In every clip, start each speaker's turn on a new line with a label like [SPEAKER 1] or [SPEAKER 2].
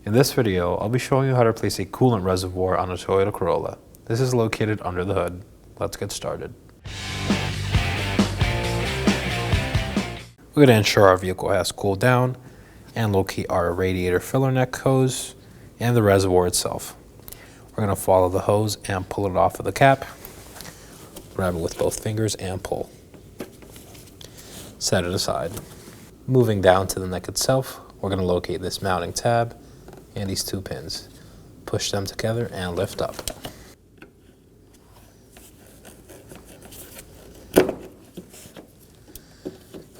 [SPEAKER 1] In this video, I'll be showing you how to replace a coolant reservoir on a Toyota Corolla. This is located under the hood. Let's get started. We're going to ensure our vehicle has cooled down and locate our radiator filler neck hose and the reservoir itself. We're going to follow the hose and pull it off of the cap. Grab it with both fingers and pull. Set it aside. Moving down to the neck itself, we're going to locate this mounting tab and these two pins. Push them together and lift up.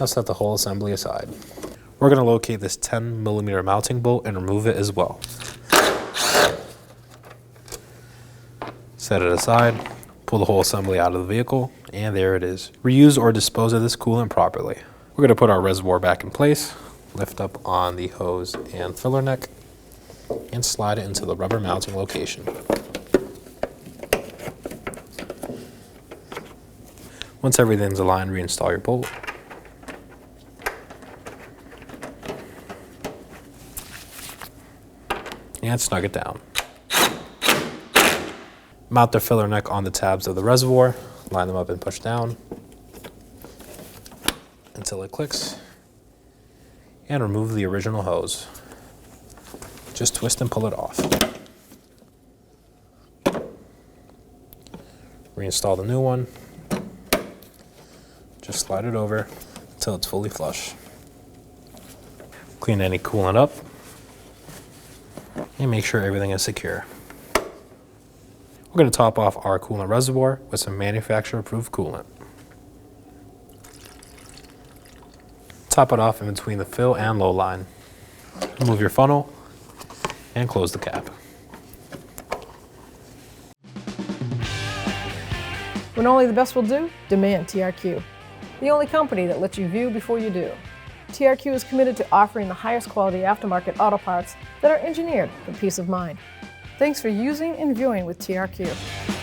[SPEAKER 1] Now set the whole assembly aside. We're going to locate this 10mm mounting bolt and remove it as well. Set it aside, pull the whole assembly out of the vehicle, and there it is. Reuse or dispose of this coolant properly. We're going to put our reservoir back in place, lift up on the hose and filler neck, and slide it into the rubber mounting location. Once everything's aligned, reinstall your bolt. And snug it down. Mount the filler neck on the tabs of the reservoir, line them up and push down until it clicks, and remove the original hose. Just twist and pull it off. Reinstall the new one. Just slide it over until it's fully flush. Clean any coolant up and make sure everything is secure. We're going to top off our coolant reservoir with some manufacturer-approved coolant. Top it off in between the fill and low line. Remove your funnel and close the cap.
[SPEAKER 2] When only the best will do, demand TRQ. The only company that lets you view before you do. TRQ is committed to offering the highest quality aftermarket auto parts that are engineered for peace of mind. Thanks for using and viewing with TRQ.